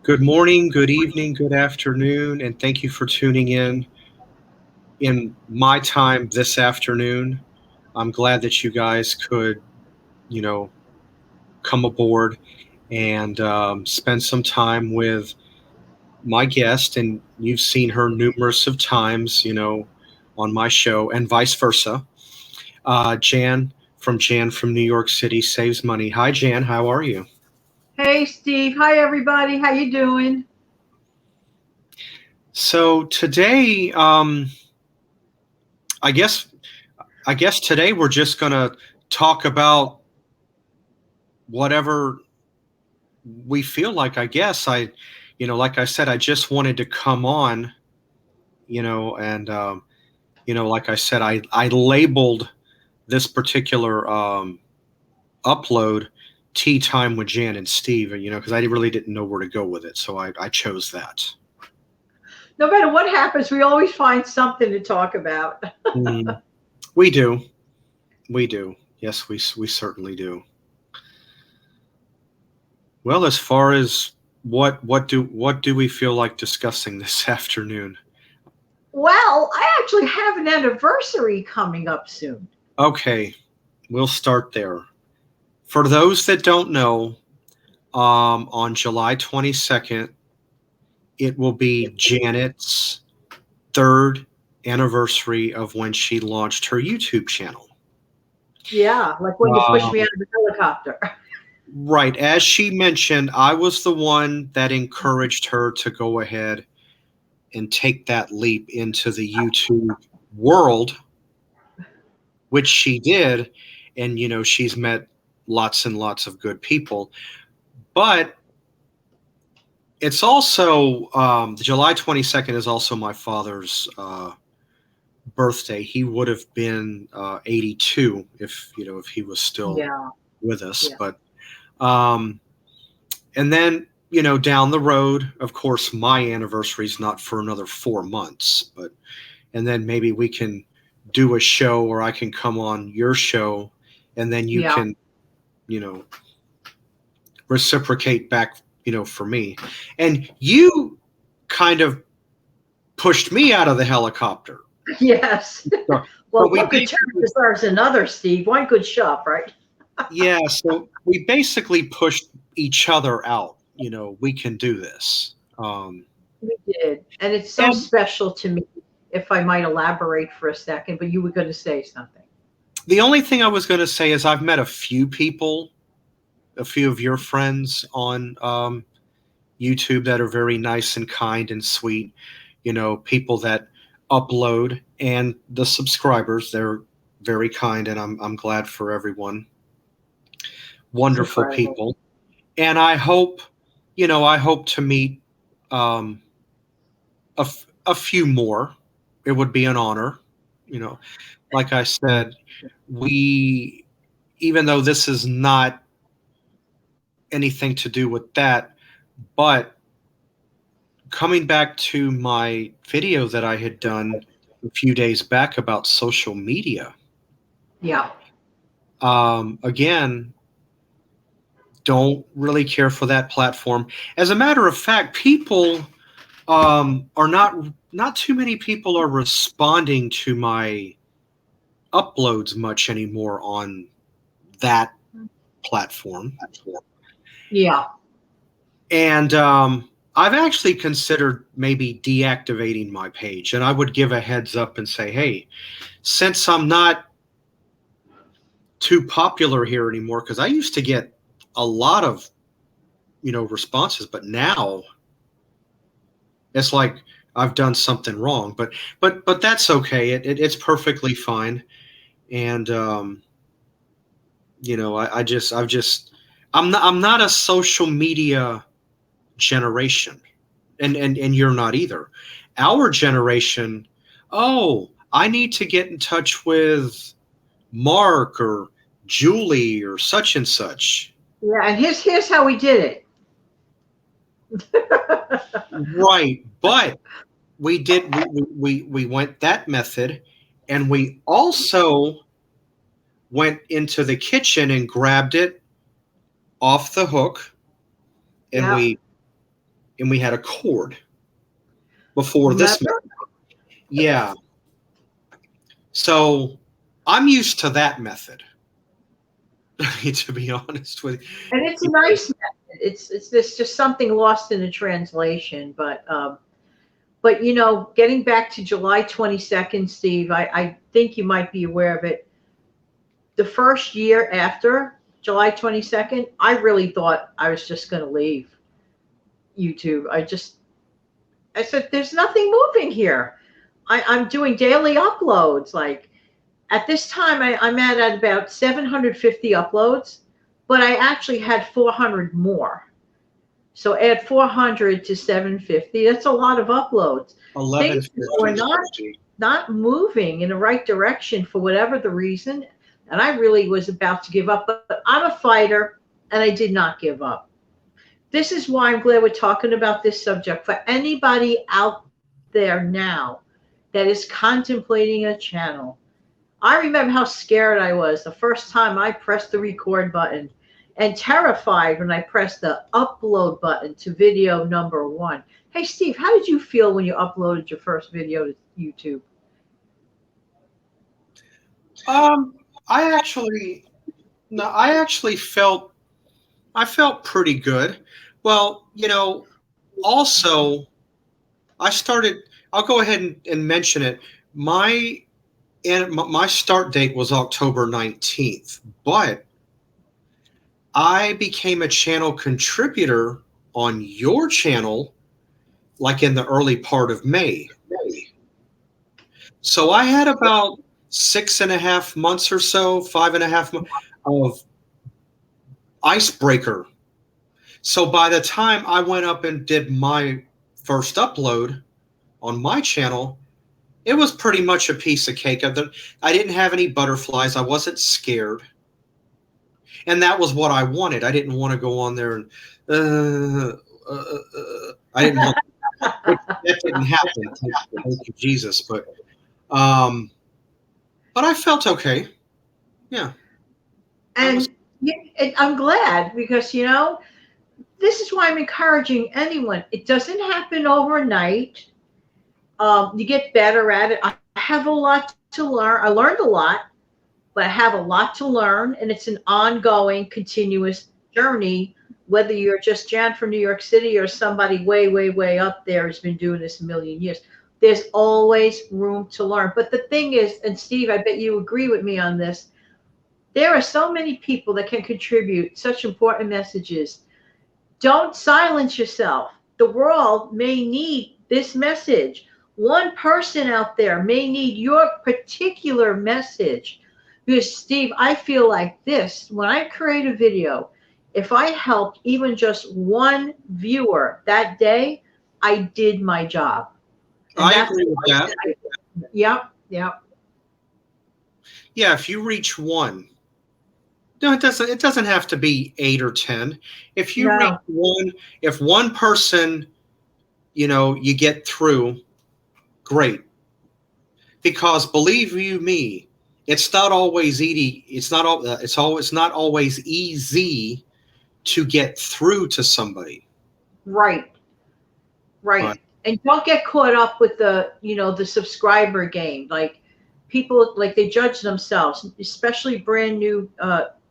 Good morning, good evening, good afternoon, and thank you for tuning in my time this afternoon. I'm glad that you guys could, you know, come aboard and spend some time with my guest. And you've seen her numerous of times, on my show, and vice versa. Jan from New York City saves money. Hi, Jan. How are you? Hey Steve, hi everybody. How you doing? So today, I guess I guess today we're just gonna talk about whatever we feel like. Like I said, I just wanted to come on, and like I said, I labeled this particular upload "Tea Time with Jan and Steve," because I really didn't know where to go with it, so I chose that. No matter what happens, we always find something to talk about. Mm, we do, we do. Yes, we certainly do. Well, as far as what do we feel like discussing this afternoon? Well, I actually have an anniversary coming up soon. Okay, we'll start there. For those that don't know, on July 22nd, it will be Janet's third anniversary of when she launched her YouTube channel. Yeah, like when you push me Um, out of the helicopter. right, as she mentioned, I was the one that encouraged her to go ahead and take that leap into the YouTube world, which she did. And, she's met lots and lots of good people. But it's also July 22nd is also my father's birthday. He would have been 82 if he was still Yeah, with us. yeah, But um, and then down the road, of course, my anniversary is not for another 4 months. But and then maybe we can do a show, or I can come on your show, and then you yeah. can you know reciprocate back for me. And you kind of pushed me out of the helicopter. Yes. So, Well, so we one good turn basically, deserves another, Steve. One good shove, right? yeah, so we basically pushed each other out. We can do this. We did. And it's so And special to me, if I might elaborate for a second, but you were going to say something. the only thing I was going to say is I've met a few people, a few of your friends on YouTube that are very nice and kind and sweet. People that upload, and the subscribers, they're very kind, and I'm glad for everyone. It's Wonderful incredible. people. And I hope to meet um, a few more. It would be an honor. You know, like I said, we, even though this is not anything to do with that, but coming back to my video that I had done a few days back about social media, Yeah. again, don't really care for that platform. As a matter of fact, people are not too many people are responding to my uploads much anymore on that platform. Yeah. And I've actually considered maybe deactivating my page, and I would give a heads up and say, hey, since I'm not too popular here anymore, because I used to get a lot of responses, but now it's like I've done something wrong. But that's okay. It's perfectly fine. And I'm not a social media generation, and you're not either. Our generation, oh, I need to get in touch with Mark or Julie or such and such. Yeah. And here's how we did it. Right, but we went that method, and we also went into the kitchen and grabbed it off the hook, and Yeah. and we had a cord before this. Remember? Yeah. So I'm used to that method, to be honest with And it's a you. nice method. It's there's just something lost in the translation, but getting back to July 22nd, Steve, I think you might be aware of it. The first year after July 22nd, I really thought I was just going to leave YouTube. I said, there's nothing moving here. I'm doing daily uploads. Like at this time, I'm at about 750 uploads, but I actually had 400 more. So add 400 to 750. That's a lot of uploads. Things were 1150. not moving in the right direction for whatever the reason, and I really was about to give up. But I'm a fighter, and I did not give up. This is why I'm glad we're talking about this subject. For anybody out there now that is contemplating a channel, I remember how scared I was the first time I pressed the record button and terrified when I pressed the upload button to video number one. Hey, Steve, how did you feel when you uploaded your first video to YouTube? Um, I actually, no, I felt pretty good. Well, also I started. I'll go ahead and mention it. My my start date was October 19th, but I became a channel contributor on your channel like in the early part of May. So I had about 6.5 months or so, 5.5 months of icebreaker. So by the time I went up and did my first upload on my channel, it was pretty much a piece of cake. I didn't have any butterflies. I wasn't scared. And that was what I wanted. I didn't want to go on there and I didn't want that didn't happen. Thank you, Jesus. Um, but I felt okay. Yeah, I was. And I'm glad because, this is why I'm encouraging anyone. It doesn't happen overnight. You get better at it. I have a lot to learn. I learned a lot, but I have a lot to learn, and it's an ongoing, continuous journey. Whether you're just Jan from New York City or somebody way, way, way up there who's been doing this a million years, there's always room to learn. But the thing is, and Steve, I bet you agree with me on this, there are so many people that can contribute such important messages. Don't silence yourself. The world may need this message. One person out there may need your particular message. Because, Steve, I feel like this when I create a video, if I helped even just one viewer that day, I did my job. And I that's agree with that. yep, yep. Yeah, if you reach one, no, it doesn't. It doesn't have to be 8 or 10. If you reach No, one, if one person, you get through, great. Because believe you me, it's not always easy. It's not always easy to get through to somebody. right. But Right. And don't get caught up with the subscriber game. Like people, like they judge themselves, especially brand new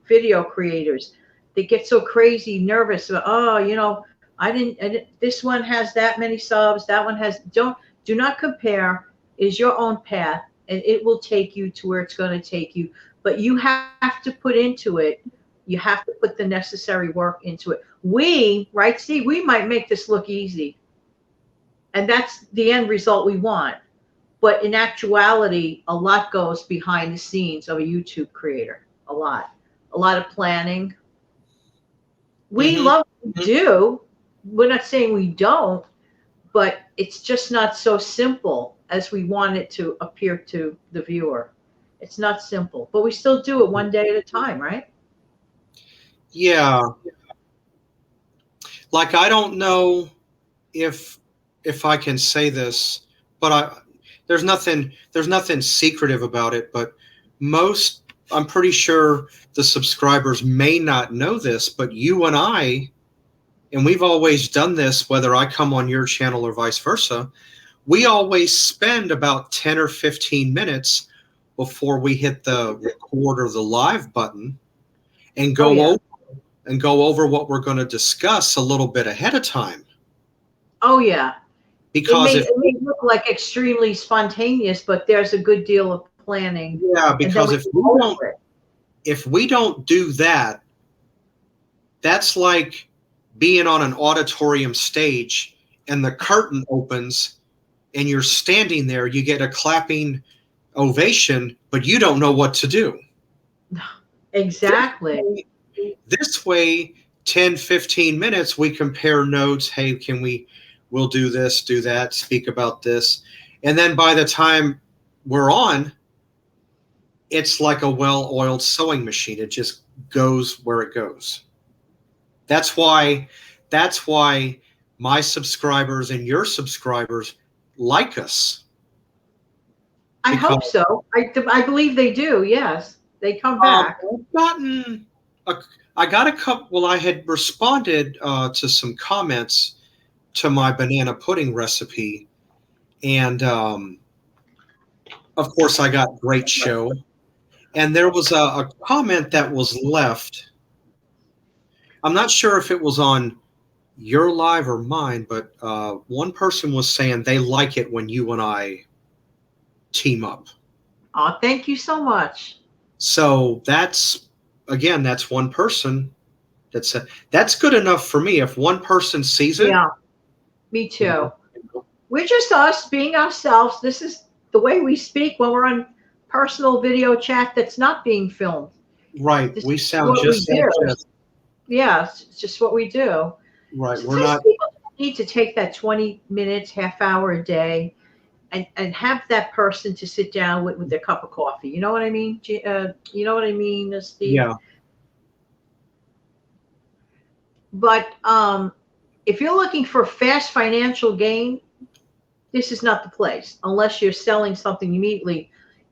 video creators. They get so crazy nervous about, oh, I didn't, this one has that many subs, that one has, do not compare. It is your own path and it will take you to where it's going to take you. But you have to put into it, you have to put the necessary work into it. Right, Steve, we might make this look easy, and that's the end result we want. But in actuality, a lot goes behind the scenes of a YouTube creator. A lot of planning. We hmm love what we do. We're not saying we don't, but it's just not so simple as we want it to appear to the viewer. It's not simple, but we still do it one day at a time, right? yeah, like I don't know if I can say this, but there's nothing secretive about it. But most, I'm pretty sure the subscribers may not know this, but you and I and we've always done this, whether I come on your channel or vice versa, we always spend about 10 or 15 minutes before we hit the record or the live button and Oh yeah. go over what we're going to discuss a little bit ahead of time. Oh yeah. Because It may look like extremely spontaneous, but there's a good deal of planning, and then because we go over it. if we don't do that, that's like being on an auditorium stage and the curtain opens and you're standing there, you get a clapping ovation, but you don't know what to do. Exactly. This way, 10, 15 minutes, we compare notes. Hey, we'll do this, do that, speak about this. And then by the time we're on, it's like a well-oiled sewing machine. It just goes where it goes. That's why my subscribers and your subscribers like us. I hope so. I believe they do. Yes, they come back. I got a couple. Well, I had responded to some comments to my banana pudding recipe, and of course, I got great show. And there was a comment that was left. I'm not sure if it was on your live or mine, but one person was saying they like it when you and I team up. Oh, thank you so much. So that's one person. That's good enough for me. If one person sees it, Yeah, me too. We're just us being ourselves. This is the way we speak when we're on personal video chat that's not being filmed. right? This We is sound what we just do. like this. Yeah, it's just what we do. Right. We're Sometimes not. people need to take that 20 minutes, half hour a day, and have that person to sit down with their cup of coffee. You know what I mean? You know what I mean, Steve? Yeah. But if you're looking for fast financial gain, this is not the place unless you're selling something immediately.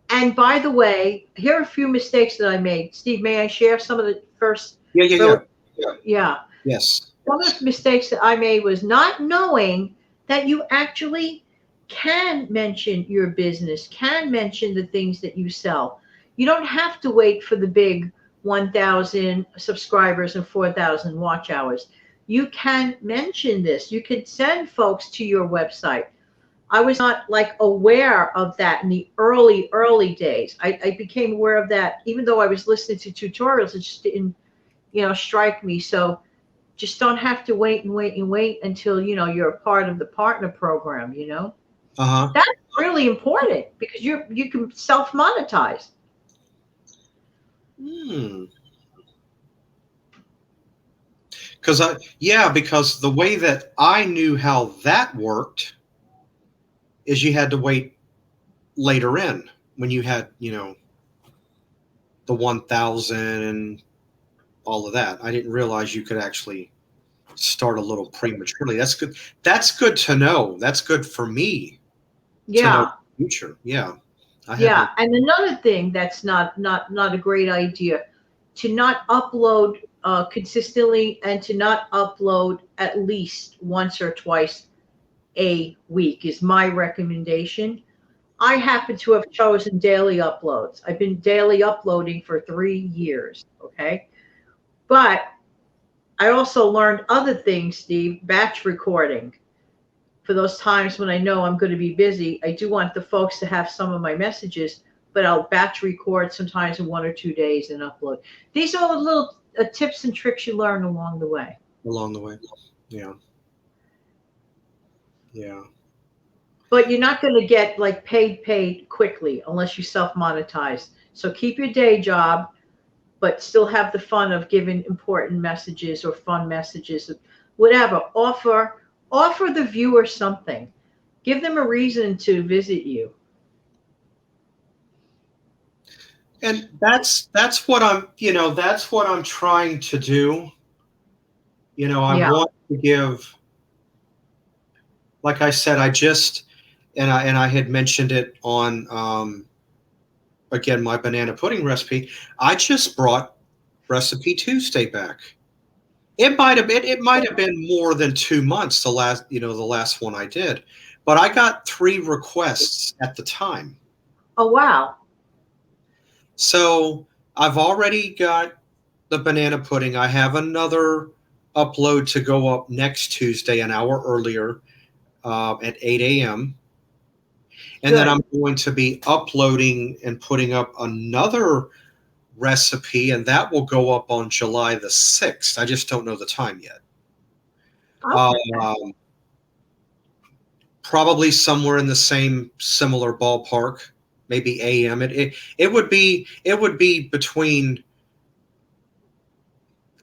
And by the way, here are a few mistakes that I made. Steve, may I share some of the first? Yeah. Yeah. Early, Yeah. yeah. Yes. Some of the mistakes that I made was not knowing that you actually can mention your business, can mention the things that you sell. You don't have to wait for the big 1,000 subscribers and 4,000 watch hours. You can mention this. You can send folks to your website. I was not like aware of that in the early days. I became aware of that even though I was listening to tutorials. It just didn't, strike me. So just don't have to wait and wait and wait until you're a part of the partner program. Uh-huh. That's really important because you can self monetize. Hmm. Because the way that I knew how that worked is you had to wait later in when you had, the 1,000 and all of that. I didn't realize you could actually start a little prematurely. That's good. That's good to know. That's good for me to know Yeah. the future. Yeah. I had Yeah, no. and another thing that's not a great idea, to not upload consistently and to not upload at least once or twice a week is my recommendation. I happen to have chosen daily uploads. I've been daily uploading for 3 years. Okay, but I also learned other things, Steve. Batch recording for those times when I know I'm going to be busy. I do want the folks to have some of my messages, but I'll batch record sometimes in 1 or 2 days and upload. These are the little tips and tricks you learn along the way. Along the way. Yeah. Yeah. But you're not going to get like paid quickly unless you self monetize. So keep your day job, but still have the fun of giving important messages or fun messages, whatever. Offer the viewer something. Give them a reason to visit you. And that's what I'm trying to do. I Yeah. want to give, like I said, I had mentioned it on again my banana pudding recipe. I just brought Recipe Tuesday back. It might have been more than 2 months, the last one I did, but I got 3 requests at the time. Oh wow. So I've already got the banana pudding. I have another upload to go up next Tuesday, an hour earlier, at 8 a.m. And then Good. I'm going to be uploading and putting up another recipe, and that will go up on July the 6th. I just don't know the time yet. Okay. Um, Probably somewhere in the same similar ballpark, maybe AM. It would be between.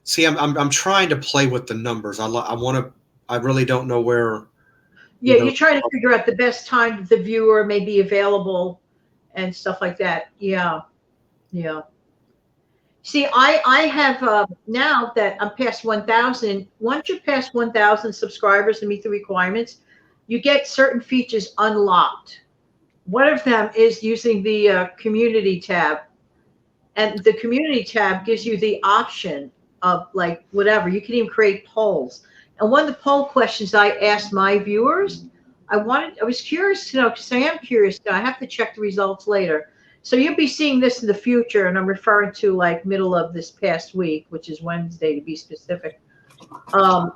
See, I'm trying to play with the numbers. I want to. I really don't know where. Yeah, you're trying to figure out the best time that the viewer may be available and stuff like that. Yeah, yeah. See, I have now that I'm past 1,000. Once you're past 1,000 subscribers and meet the requirements, you get certain features unlocked. One of them is using the community tab, and the community tab gives you the option of like whatever. You can even create polls. And one of the poll questions I asked my viewers, I was curious to know, because I am curious to know, I have to check the results later. So you'll be seeing this in the future, and I'm referring to like middle of this past week, which is Wednesday to be specific. um,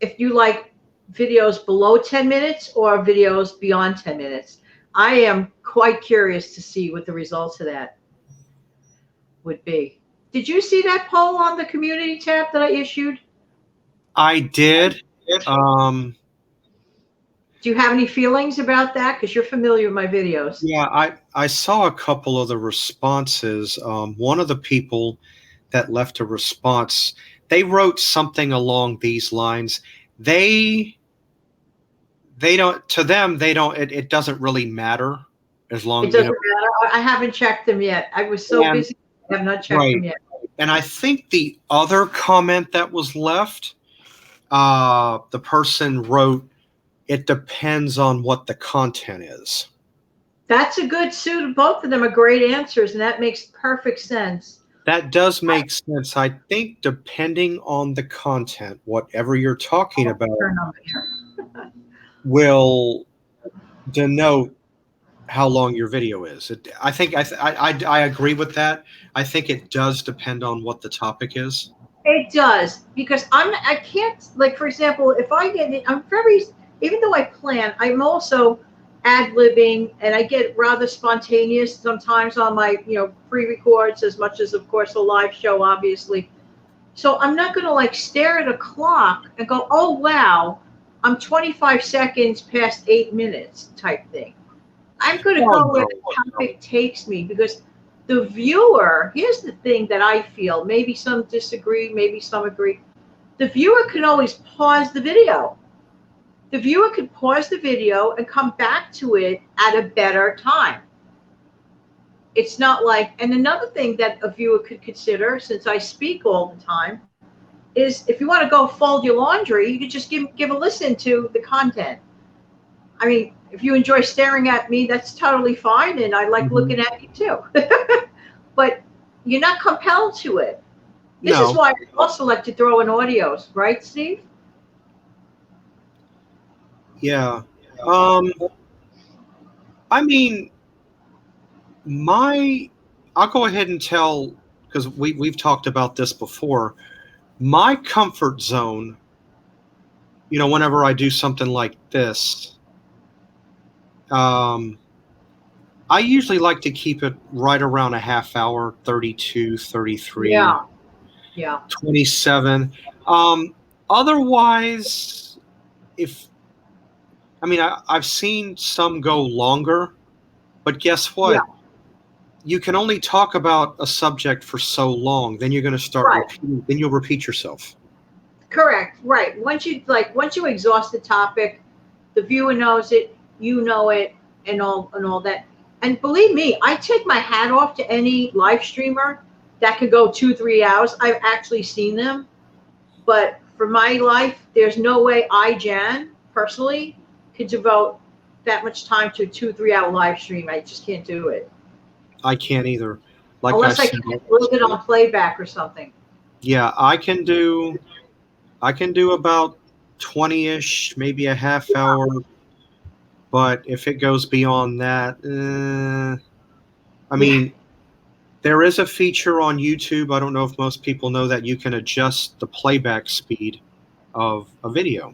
if you like videos below 10 minutes or videos beyond 10 minutes. I am quite curious to see what the results of that would be. Did you see that poll on the community tab that I issued? I did. Um, Do you have any feelings about that? Because you're familiar with my videos. yeah, I saw a couple of the responses. One of the people that left a response, they wrote something along these lines. They they don't to them they don't it doesn't really matter as It long doesn't matter. I haven't checked them yet. I was so and busy. I have not checked them right. yet. And I think the other comment that was left, the person wrote, it depends on what the content is. That's a good suit. Both of them are great answers, and that makes perfect sense. That does make sense. I think depending on the content, whatever you're talking about Turn on here. will denote how long your video is. I think I agree with that. I think it does depend on what the topic is. It does because I can't, like, for example, if I get it, I'm very, even though I plan, I'm also ad libbing, and I get rather spontaneous sometimes on my pre-records, as much as of course a live show, obviously. So I'm not going to like stare at a clock and go, oh wow, I'm 25 seconds past 8 minutes type thing. I'm going to Oh, go where no. the topic takes me, because the viewer, here's the thing that I feel, maybe some disagree, maybe some agree. The viewer can always pause the video. The viewer could pause the video and come back to it at a better time. It's not like, and another thing that a viewer could consider, since I speak all the time, is if you want to go fold your laundry, you could just give a listen to the content. I mean, if you enjoy staring at me, that's totally fine, and I like Mhm. looking at you too. But you're not compelled to it. This is No. why I also like to throw in audios, right, Steve? Yeah. Um, I mean, my I'll go ahead and tell, because we've talked about this before. My comfort zone, whenever I do something like this, um, I usually like to keep it right around a half hour, 32, 33, Yeah, yeah, 27. Um, Otherwise, if I mean, I've seen some go longer, but guess yeah. what? You can only talk about a subject for so long. Then you're going to start Right. repeating. Then you'll repeat yourself. Correct. Right. Once you exhaust the topic, the viewer knows it, you know it, and all that. And believe me, I take my hat off to any live streamer that could go 2 3 hours. I've actually seen them, but for my life, there's no way I, Jan, personally, could devote that much time to a 2 3 hour live stream. I just can't do it I can't either. Like I unless I said, can a little bit on playback or something. yeah, I can do. I can do about 20-ish, maybe a half hour. But if it goes beyond that, I Yeah. mean, there is a feature on YouTube. I don't know if most people know that you can adjust the playback speed of a video.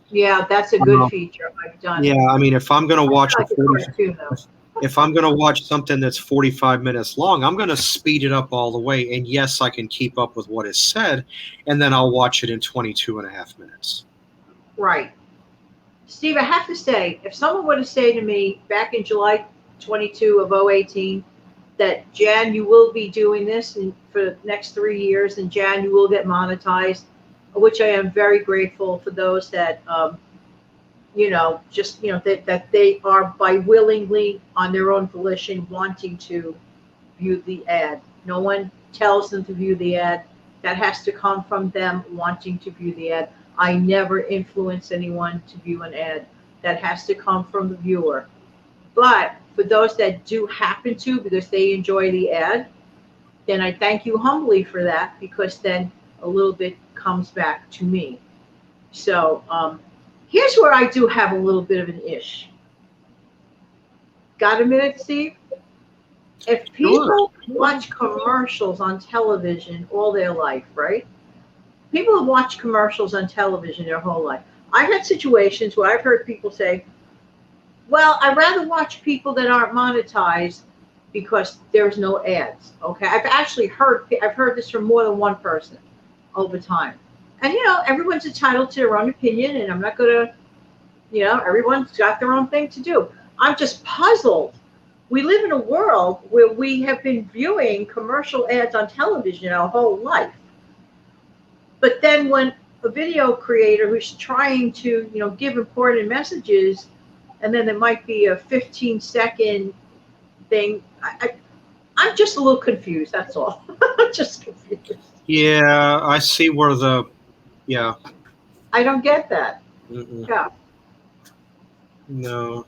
Yeah, that's a good Um, feature. I've done yeah, it. I mean, if I'm going to I watch feel a like a 40, cartoon though. if I'm going to watch something that's 45 minutes long, I'm going to speed it up all the way. And yes, I can keep up with what is said, and then I'll watch it in 22 and a half minutes. Right. Steve, I have to say, if someone were to say to me back in July 22 of 018 that Jan, you will be doing this for the next 3 years, and Jan, you will get monetized, which I am very grateful for those that, just, that they are by willingly on their own volition wanting to view the ad. No one tells them to view the ad. That has to come from them wanting to view the ad. I never influence anyone to view an ad. That has to come from the viewer. But for those that do happen to, because they enjoy the ad, then I thank you humbly for that, because then a little bit comes back to me. So here's where I do have a little bit of an ish. Got a minute, Steve? If Sure. people watch commercials on television all their life, right? People have watched commercials on television their whole life. I've had situations where I've heard people say, well, I'd rather watch people that aren't monetized because there's no ads. Okay. I've heard this from more than one person over time. And everyone's entitled to their own opinion, and I'm not gonna, everyone's got their own thing to do. I'm just puzzled. We live in a world where we have been viewing commercial ads on television our whole life. But then when a video creator who's trying to, give important messages, and then there might be a 15-second thing, I'm just a little confused. That's all. I'm just confused. Yeah, I see where yeah. I don't get that. Mm-mm. Yeah. No.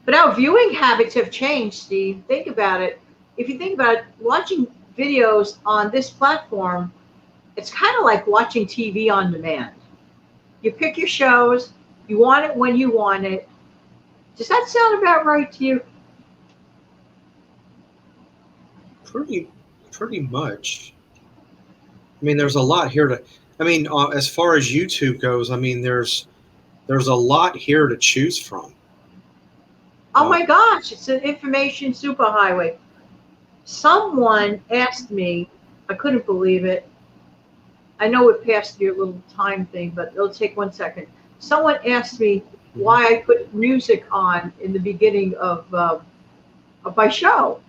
But our viewing habits have changed, Steve. Think about it. If you think about it, watching videos on this platform, it's kind of like watching TV on demand. You pick your shows, you want it when you want it. Does that sound about right to you? Pretty much. I mean, there's a lot here to. I mean, as far as YouTube goes, I mean, there's a lot here to choose from. Oh Uh, my gosh, it's an information superhighway. Someone asked me, I couldn't believe it. I know it passed your little time thing, but it'll take 1 second. Someone asked me mhm. why I put music on in the beginning of my show.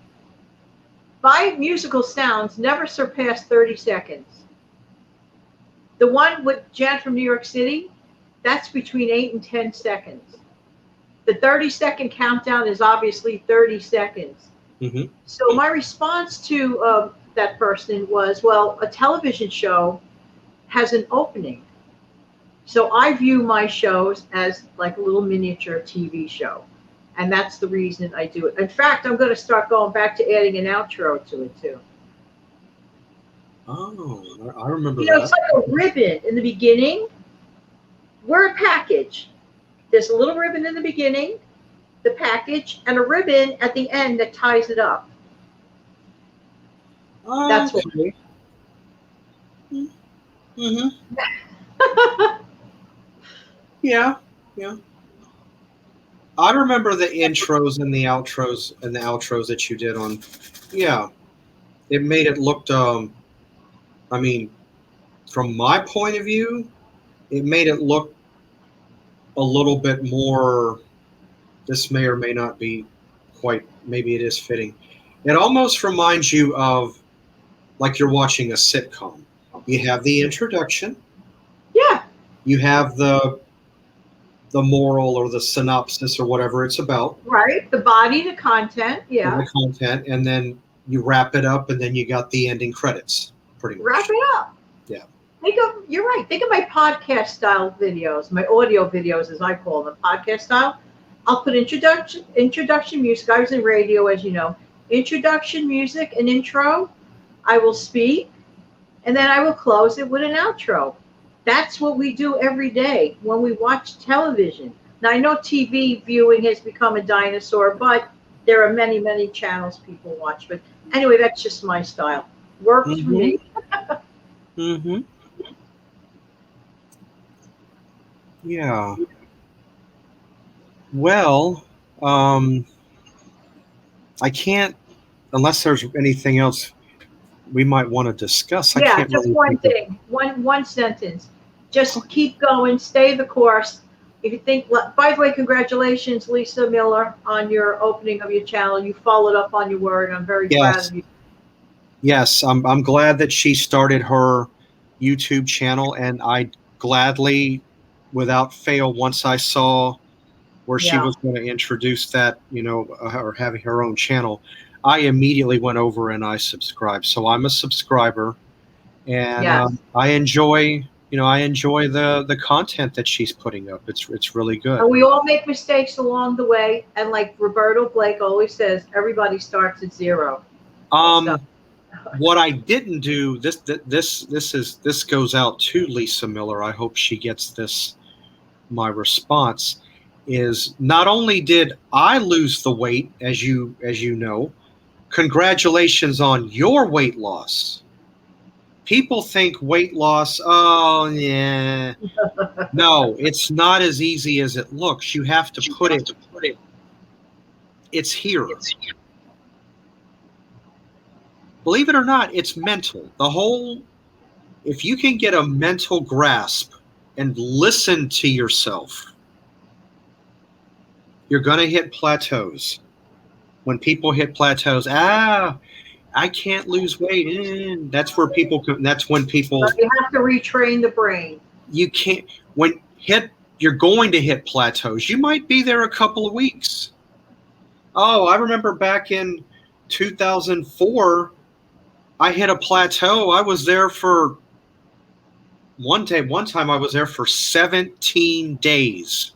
My musical sounds never surpass 30 seconds. The one with Jan from New York City, that's between 8 and 10 seconds. The 30-second countdown is obviously 30 seconds. Mm-hmm. So my response to that person was, well, a television show has an opening. So I view my shows as like a little miniature TV show. And that's the reason I do it. In fact, I'm going to start going back to adding an outro to it too. Oh, I remember It's that. like a ribbon in the beginning. We're a package. There's a little ribbon in the beginning, the package, and a ribbon at the end that ties it up. That's what. Okay. Mm-hmm. Yeah, yeah. I remember the intros and the outros that you did on. Yeah, it made it looked. I mean, from my point of view, it made it look a little bit more. This may or may not be quite. Maybe it is fitting. It almost reminds you of like you're watching a sitcom. You have the introduction. Yeah, You have the moral or the synopsis or whatever it's about, right. The body, the content. Yeah. the content, and then you wrap it up, and then you got the ending credits, pretty Wrap much. it up. Yeah. You're right. Think of my podcast style videos, my audio videos, as I call them, podcast style. I'll put introduction music. I was in radio, as you know. Introduction music, an intro. I will speak. and then I will close it with an outro. That's what we do every day when we watch television. Now, I know TV viewing has become a dinosaur, but there are many, many channels people watch. But anyway, that's just my style. Works for Mm-hmm. me. Mm-hmm. Yeah. Well, I can't, unless there's anything else we might want to discuss. I Yeah, can't just really one think of. thing, one sentence. Just keep going, stay the course. If you think, by the way, congratulations, Lisa Miller, on your opening of your channel. You followed up on your word. I'm very proud Yes. of you. Yes. I'm glad that she started her YouTube channel, and I gladly, without fail, once I saw where she Yeah, was going to introduce that, or having her own channel, I immediately went over and I subscribed. So I'm a subscriber, and yes. I enjoy the content that she's putting up. It's really good. And we all make mistakes along the way. And like Roberto Blake always says, everybody starts at zero. So, What I didn't do, this goes out to Lisa Miller. I hope she gets this. My response is, not only did I lose the weight, as you know, congratulations on your weight loss. People think weight loss, oh yeah. No, it's not as easy as it looks. You have to put it, it's here. Believe it or not, it's mental. If you can get a mental grasp and listen to yourself, you're going to hit plateaus. When people hit plateaus, I can't lose weight. That's when so people, you have to retrain the brain. you can't, you're going to hit plateaus. You might be there a couple of weeks. Oh, I remember back in 2004, I hit a plateau. I was there for one time I was there for 17 days.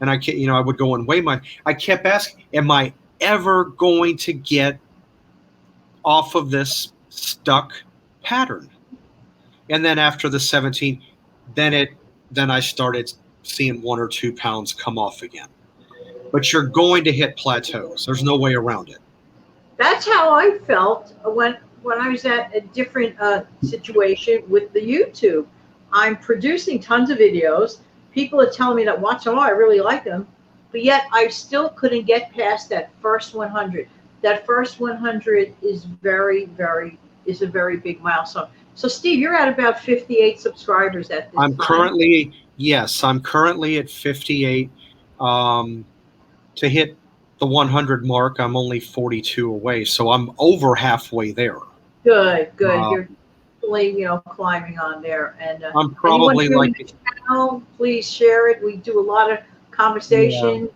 And I would go and weigh I kept asking, am I ever going to get off of this stuck pattern? And then after the 17, then I started seeing 1 or 2 pounds come off again. But you're going to hit plateaus. There's no way around it. That's how I felt when I was at a different situation with the YouTube. I'm producing tons of videos. People are telling me that watch them, oh, I really like them, but yet I still couldn't get past that first 100. That first 100 is is a very big milestone. So Steve, you're at about 58 subscribers at this time. I'm currently at 58. To hit the 100 mark, I'm only 42 away, so I'm over halfway there. Good, good. Uh, You're really, climbing on there. And I'm anyone probably viewing like, the channel, please share it. We do a lot of yeah, conversation,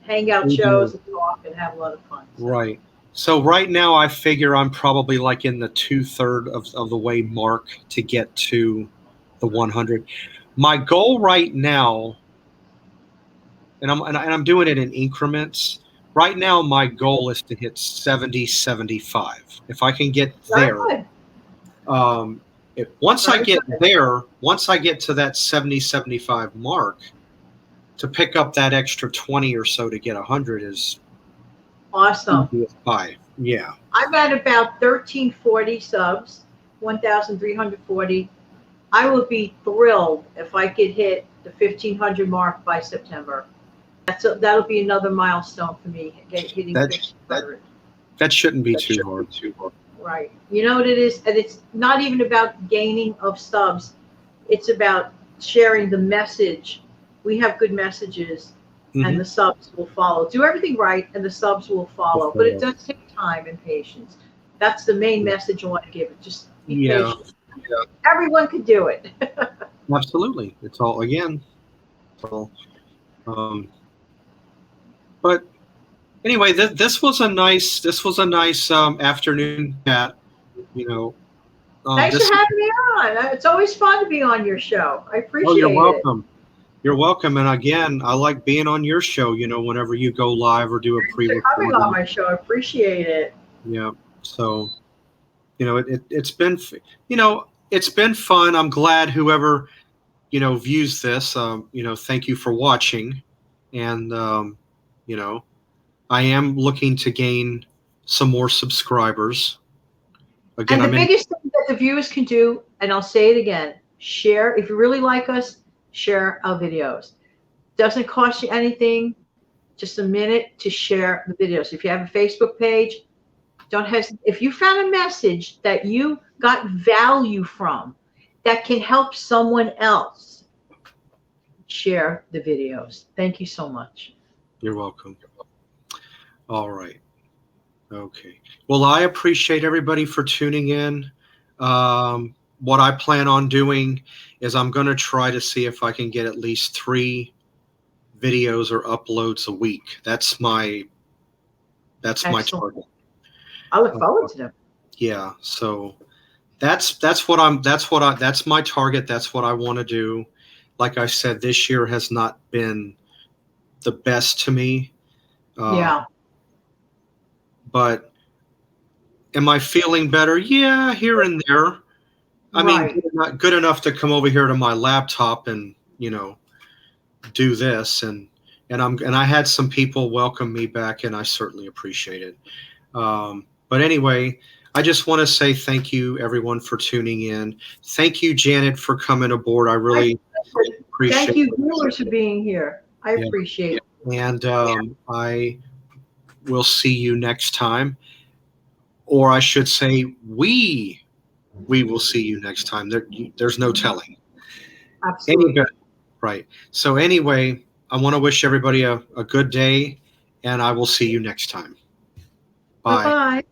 hangout we do. shows, and talk, and have a lot of fun. So. Right. So right now, I figure I'm probably like in the 2/3 of the way mark to get to the 100. My goal right now, and I'm doing it in increments. Right now, my goal is to hit 70, 75. If I can get Very there, good. Once I Very get good. there, once I get to that 70, 75 mark, to pick up that extra 20 or so to get 100 is Awesome. high. Yeah. I'm at about 1340 subs, 1,340. I will be thrilled if I could hit the 1,500 mark by September. That'll be another milestone for me, hitting That 1,500. that shouldn't be too hard. Right. You know what it is? And it's not even about gaining of subs. It's about sharing the message. We have good messages, and the subs will follow. Do everything right, and the subs will follow. But it does take time and patience. That's the main message I want to give it. Just be patient. Yeah. Everyone can do it. Absolutely. It's all, again. So, but anyway, this was a nice afternoon chat. Thanks for having me on. It's always fun to be on your show. I appreciate it. You're welcome. You're welcome. And again, I like being on your show, whenever you go live or do a pre-recording. Coming on my show. I appreciate it. Yeah. So it's been, it's been fun. I'm glad whoever, views this, thank you for watching. And, you know, I am looking to gain some more subscribers. Again, And the I'm in, biggest thing that the viewers can do, and I'll say it again, share. If you really like us, share our videos. Doesn't cost you anything, just a minute to share the videos. If you have a Facebook page, don't hesitate. If you found a message that you got value from that can help someone else, share the videos. Thank you so much. you're welcome. All right. Okay. Well, I appreciate everybody for tuning in. What I plan on doing is I'm going to try to see if I can get at least 3 videos or uploads a week. That's my Excellent. target. I look forward to them. Yeah. So that's my target. That's what I want to do. Like I said, this year has not been the best to me. Yeah. But am I feeling better? Yeah, here and there. I mean, Right. not good enough to come over here to my laptop and do this, and I had some people welcome me back, and I certainly appreciate it. But anyway, I just want to say thank you, everyone, for tuning in. Thank you, Janet, for coming aboard. I My really pleasure. appreciate Thank you, it. viewers, for being here. I Yeah. appreciate it. And I will see you next time, or I should say, we will see you next time. There's no telling. Absolutely. Right. So anyway, I want to wish everybody a good day, and I will see you next time. Bye Bye. bye.